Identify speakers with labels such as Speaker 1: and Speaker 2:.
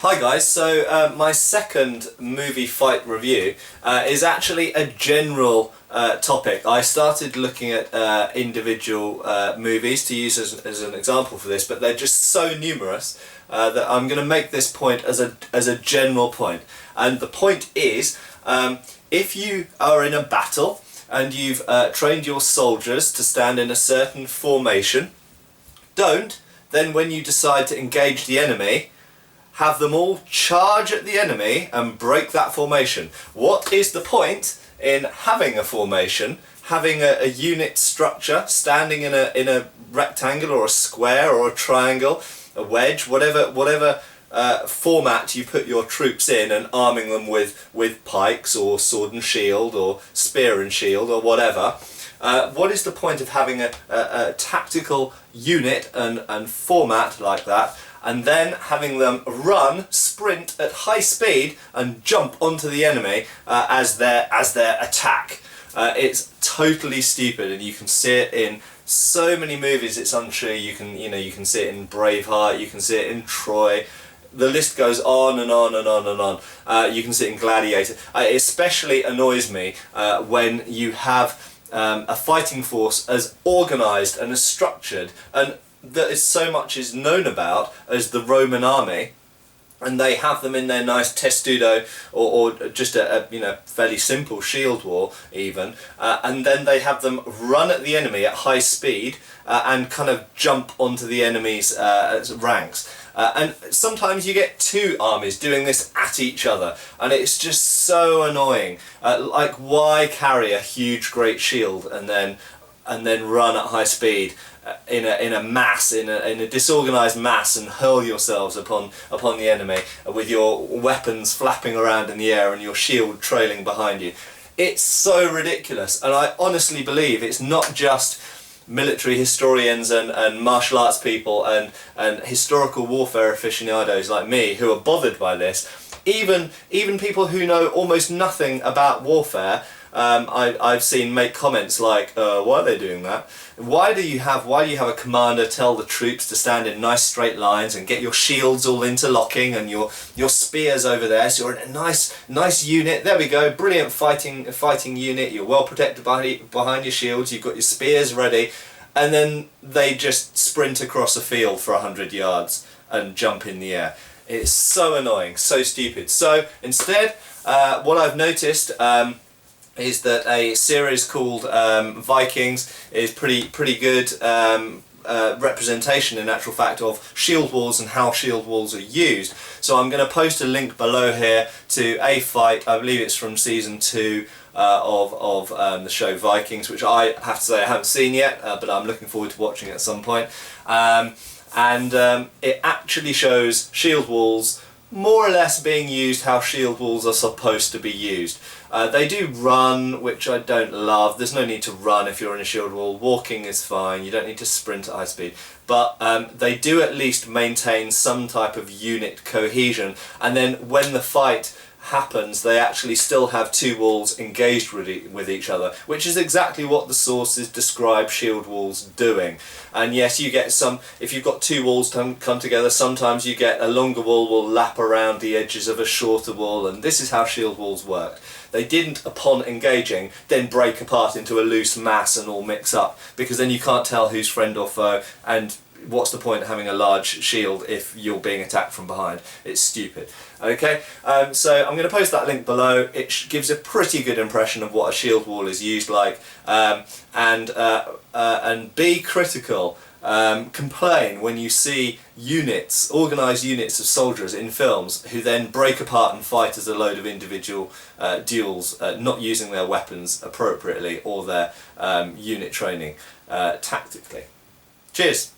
Speaker 1: Hi guys, so my second movie fight review is actually a general topic. I started looking at individual movies to use as an example for this, but they're just so numerous that I'm going to make this point as a general point. And the point is, if you are in a battle and you've trained your soldiers to stand in a certain formation, then when you decide to engage the enemy, have them all charge at the enemy and break that formation. What is the point in having a formation, having a unit structure, standing in a rectangle or a square or a triangle, a wedge, whatever format you put your troops in, and arming them with pikes or sword and shield or spear and shield or whatever? What is the point of having a tactical unit and format like that, and then having them sprint at high speed and jump onto the enemy as their attack? It's totally stupid, and you can see it in so many movies. It's untrue. You can see it in Braveheart. You can see it in Troy. The list goes on and on and on and on. You can see it in Gladiator. It especially annoys me when you have a fighting force as organised and as structured, and that is so much is known about as the Roman army, and they have them in their nice testudo or just a fairly simple shield wall even, and then they have them run at the enemy at high speed and kind of jump onto the enemy's ranks. And sometimes you get two armies doing this at each other, and it's just so annoying. Like, why carry a huge great shield and then run at high speed in a mass, in a disorganised mass, and hurl yourselves upon the enemy with your weapons flapping around in the air and your shield trailing behind you? It's so ridiculous, and I honestly believe it's not just military historians and martial arts people and historical warfare aficionados like me who are bothered by this. Even people who know almost nothing about warfare, I've seen make comments like, why are they doing that? Why do you have a commander tell the troops to stand in nice straight lines and get your shields all interlocking and your spears over there, so you're in a nice unit? There we go, brilliant fighting unit. You're well protected behind your shields. You've got your spears ready, and then they just sprint across a field for 100 yards and jump in the air. It's so annoying, so stupid. So instead, what I've noticed is that a series called Vikings is pretty good representation, in actual fact, of shield walls and how shield walls are used. So I'm going to post a link below here to a fight. I believe it's from season 2 of the show Vikings, which I have to say I haven't seen yet, but I'm looking forward to watching at some point. It actually shows shield walls more or less being used how shield walls are supposed to be used. They do run, which I don't love. There's no need to run if you're in a shield wall. Walking is fine. You don't need to sprint at high speed. But they do at least maintain some type of unit cohesion. And then when the fight happens, they actually still have two walls engaged with each other, which is exactly what the sources describe shield walls doing. And yes, you get some, if you've got two walls come together, sometimes you get a longer wall will lap around the edges of a shorter wall, and this is how shield walls work. They didn't, upon engaging, then break apart into a loose mass and all mix up, because then you can't tell who's friend or foe, and what's the point of having a large shield if you're being attacked from behind? It's stupid. Okay, so I'm going to post that link below. It gives a pretty good impression of what a shield wall is used like, and be critical. Complain when you see organised units of soldiers in films who then break apart and fight as a load of individual duels, not using their weapons appropriately or their unit training tactically. Cheers!